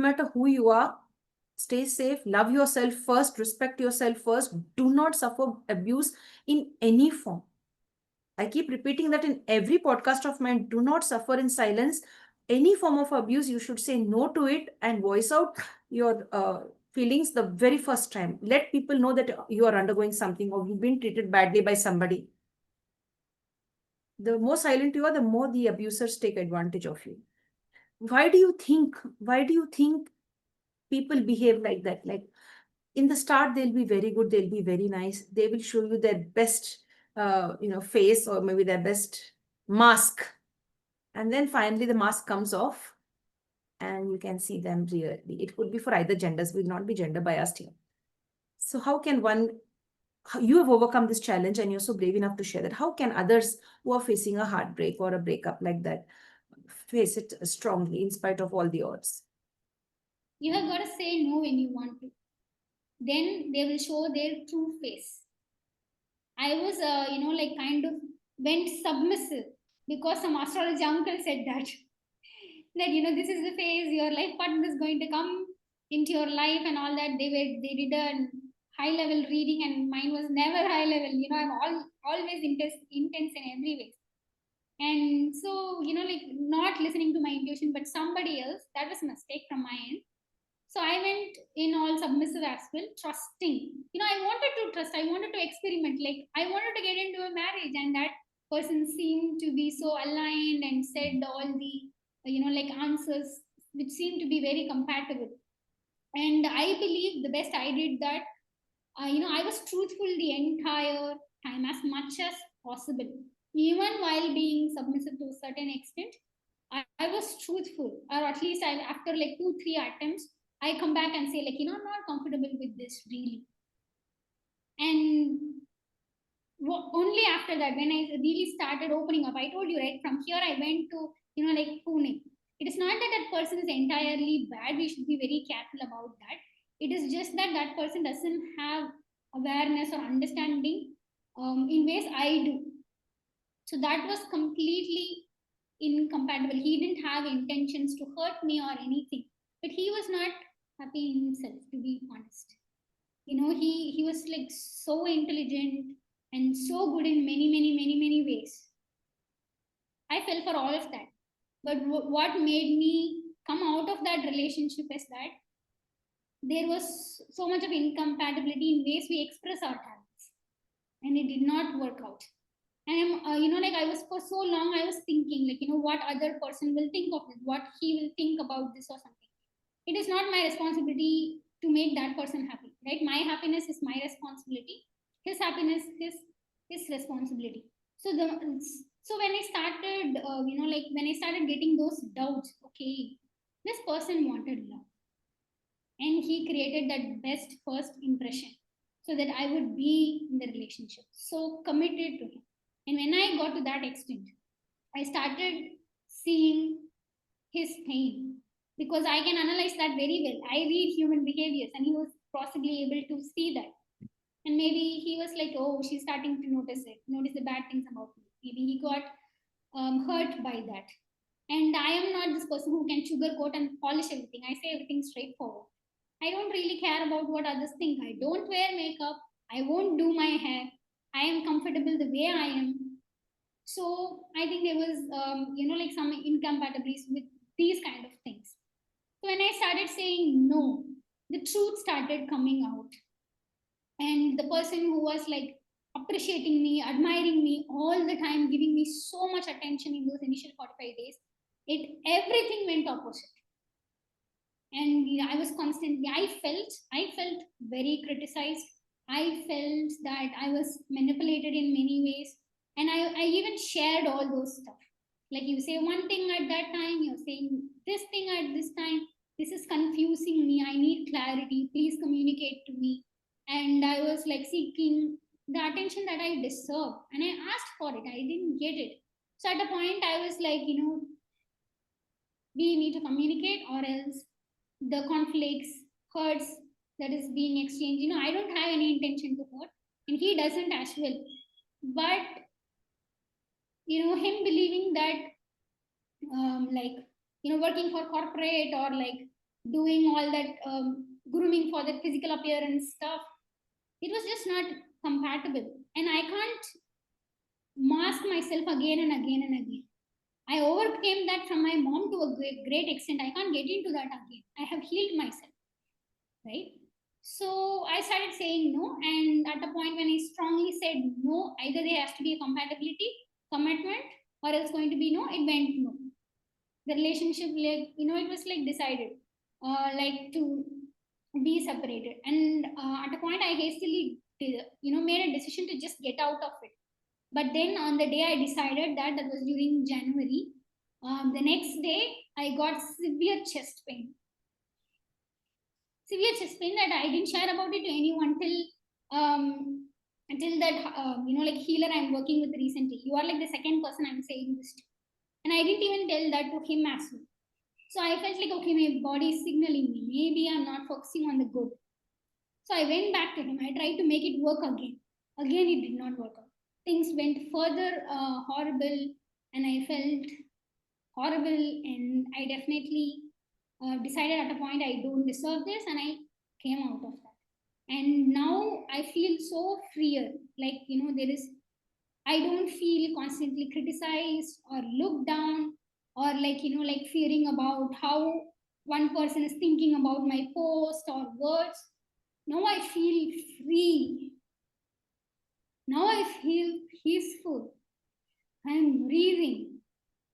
matter who you are, stay safe, love yourself first, respect yourself first. Do not suffer abuse in any form. I keep repeating that in every podcast of mine. Do not suffer in silence. Any form of abuse, you should say no to it and voice out your feelings the very first time. Let people know that you are undergoing something or you've been treated badly by somebody. The more silent you are, the more the abusers take advantage of you. Why do you think people behave like that? Like, in the start they'll be very good, they'll be very nice, they will show you their best face, or maybe their best mask, and then finally the mask comes off and you can see them really. It could be for either genders, will not be gender biased here. So how can one, you have overcome this challenge and you're so brave enough to share that, how can others who are facing a heartbreak or a breakup like that face it strongly in spite of all the odds? You have got to say no when you want to. Then they will show their true face. I was, like kind of went submissive because some astrology uncle said that that this is the phase your life partner is going to come into your life and all that. They did a high level reading and mine was never high level. I'm always intense in every way. And so like not listening to my intuition but somebody else, that was a mistake from my end. So I went in all submissive as well, trusting. I wanted to trust, I wanted to experiment, like I wanted to get into a marriage, and that person seemed to be so aligned and said all the, like answers which seemed to be very compatible. And I believe the best I did that, I was truthful the entire time as much as possible. Even while being submissive to a certain extent, I was truthful, or at least after like 2, 3 attempts, I come back and say, like, I'm not comfortable with this really. And only after that, when I really started opening up, I told you, right, from here I went to, like Pune. It is not that that person is entirely bad. We should be very careful about that. It is just that that person doesn't have awareness or understanding in ways I do. So that was completely incompatible. He didn't have intentions to hurt me or anything, but he was not happy in himself, to be honest. He was like so intelligent and so good in many, many, many, many ways. I fell for all of that. But what made me come out of that relationship is that there was so much of incompatibility in ways we express our talents, and it did not work out. And like I was for so long, I was thinking, like, what other person will think of this, what he will think about this or something. It is not my responsibility to make that person happy, right? My happiness is my responsibility. His happiness is his responsibility. So when I started, like when I started getting those doubts, okay, this person wanted love, and he created that best first impression so that I would be in the relationship, so committed to him. And when I got to that extent, I started seeing his pain, because I can analyze that very well. I read human behaviors, and he was possibly able to see that. And maybe he was like, oh, she's starting to notice the bad things about me. Maybe he got hurt by that. And I am not this person who can sugarcoat and polish everything. I say everything straightforward. I don't really care about what others think. I don't wear makeup. I won't do my hair. I am comfortable the way I am. So I think there was, like some incompatibilities with these kind of things. So when I started saying no, the truth started coming out. And the person who was like appreciating me, admiring me all the time, giving me so much attention in those initial 45 days, everything went opposite. And I was constantly, I felt very criticized. I felt that I was manipulated in many ways. And I even shared all those stuff. Like, you say one thing at that time, you're saying this thing at this time. This is confusing me. I need clarity. Please communicate to me. And I was like seeking the attention that I deserve. And I asked for it. I didn't get it. So at a point, I was like, we need to communicate, or else the conflicts, hurts that is being exchanged. I don't have any intention to hurt, and he doesn't as well. But him believing that, like, working for corporate, or like doing all that grooming for the physical appearance stuff. It was just not compatible, and I can't mask myself again and again and again. I overcame that from my mom to a great extent. I can't get into that again. I have healed myself, right? So I started saying no, and at a point when I strongly said no, either there has to be a compatibility, commitment, or else going to be no, it went no. The relationship, like, it was like decided, like to be separated. And at a point, I hastily, made a decision to just get out of it. But then on the day I decided that, that was during January, the next day I got severe chest pain. Severe chest pain that I didn't share about it to anyone until that, like healer I'm working with recently. You are like the second person I'm saying this to. And I didn't even tell that to him as well. So I felt like, okay, my body is signaling me. Maybe I'm not focusing on the good. So I went back to him. I tried to make it work again. Again, it did not work out. Things went further horrible, and I felt horrible. And I definitely decided at a point I don't deserve this, and I came out of that. And now I feel so freer. Like, there is, I don't feel constantly criticized or looked down, or like, like fearing about how one person is thinking about my post or words. Now I feel free. Now I feel peaceful. I'm breathing.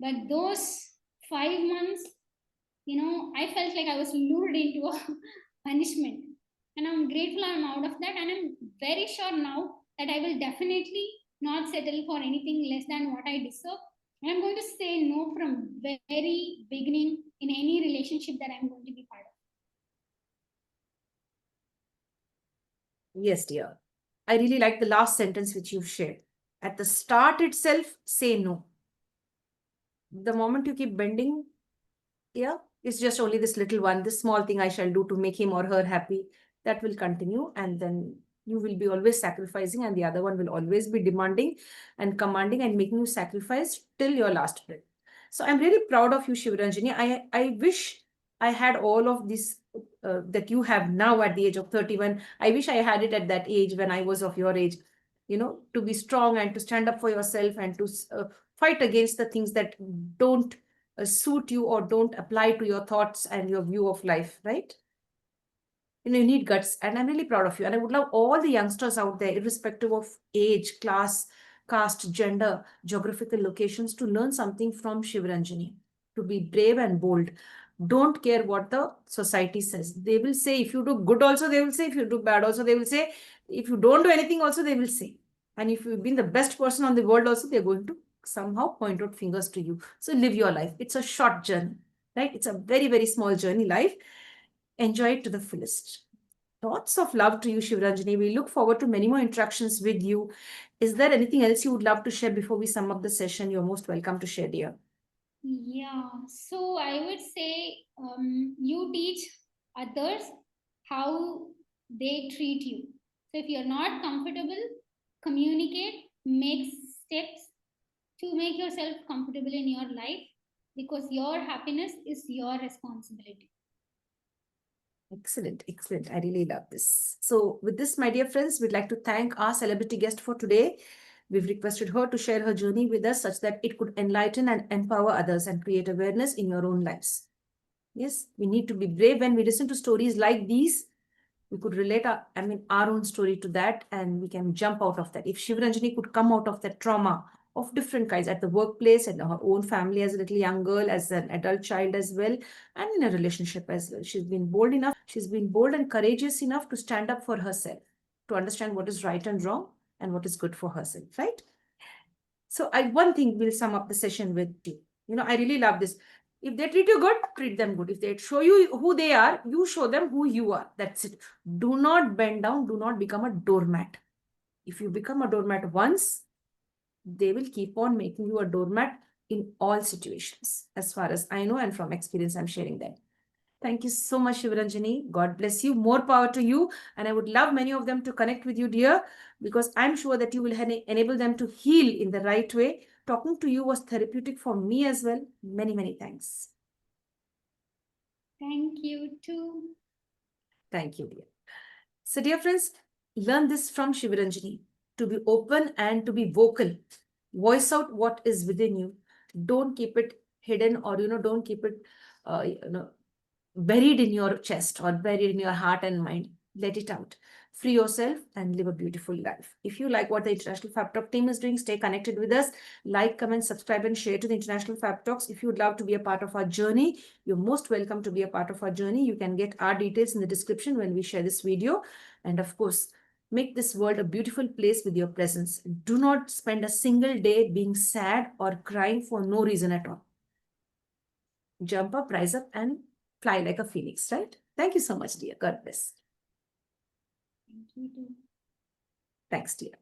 But those 5 months, I felt like I was lured into a punishment. And I'm grateful I'm out of that. And I'm very sure now that I will definitely not settle for anything less than what I deserve. And I'm going to say no from very beginning in any relationship that I'm going to be part of. Yes, dear. I really like the last sentence which you shared. At the start itself, say no. The moment you keep bending, yeah, it's just only this little one, this small thing I shall do to make him or her happy, that will continue. And then you will be always sacrificing, and the other one will always be demanding and commanding and making you sacrifice till your last breath. So I'm really proud of you, Shivaranjani. I wish I had all of this that you have now at the age of 31. I wish I had it at that age when I was of your age, to be strong and to stand up for yourself and to fight against the things that don't suit you or don't apply to your thoughts and your view of life, right? You need guts, and I'm really proud of you. And I would love all the youngsters out there, irrespective of age, class, caste, gender, geographical locations, to learn something from Shivaranjani, to be brave and bold. Don't care what the society says. They will say, if you do good also, they will say. If you do bad also, they will say. If you don't do anything also, they will say. And if you've been the best person on the world also, they're going to somehow point out fingers to you. So live your life. It's a short journey, right? It's a very, very small journey life. Enjoy it to the fullest. Lots of love to you, Shivaranjani. We look forward to many more interactions with you. Is there anything else you would love to share before we sum up the session? You're most welcome to share, dear. Yeah, so I would say you teach others how they treat you. So if you're not comfortable, communicate, make steps to make yourself comfortable in your life, because your happiness is your responsibility. Excellent, excellent. I really love this. So, with this, my dear friends, we'd like to thank our celebrity guest for today. We've requested her to share her journey with us such that it could enlighten and empower others and create awareness in your own lives. Yes, we need to be brave when we listen to stories like these. We could relate our own story to that, and we can jump out of that. If Shivaranjani could come out of that trauma of different kinds at the workplace and her own family as a little young girl, as an adult child as well, and in a relationship as well, she's been bold and courageous enough to stand up for herself, to understand what is right and wrong and what is good for herself, right? So one thing we'll sum up the session with you. I really love this. If they treat you good, treat them good. If they show you who they are, you show them who you are. That's it. Do not bend down. Do not become a doormat. If you become a doormat once, they will keep on making you a doormat in all situations. As far as I know, and from experience, I'm sharing that. Thank you so much, Shivaranjani. God bless you. More power to you. And I would love many of them to connect with you, dear, because I'm sure that you will enable them to heal in the right way. Talking to you was therapeutic for me as well. Many, many thanks. Thank you too. Thank you, dear. So, dear friends, learn this from Shivaranjani, to be open and to be vocal. Voice out what is within you. Don't keep it hidden, or don't keep it buried in your chest or buried in your heart and mind. Let it out. Free yourself and live a beautiful life. If you like what the International Fab Talk team is doing, stay connected with us. Like, comment, subscribe, and share to the International Fab Talks. If you would love to be a part of our journey, you're most welcome to be a part of our journey. You can get our details in the description when we share this video. And of course, make this world a beautiful place with your presence. Do not spend a single day being sad or crying for no reason at all. Jump up, rise up, and fly like a phoenix, right? Thank you so much, dear. God bless. Thank you too. Thanks, dear.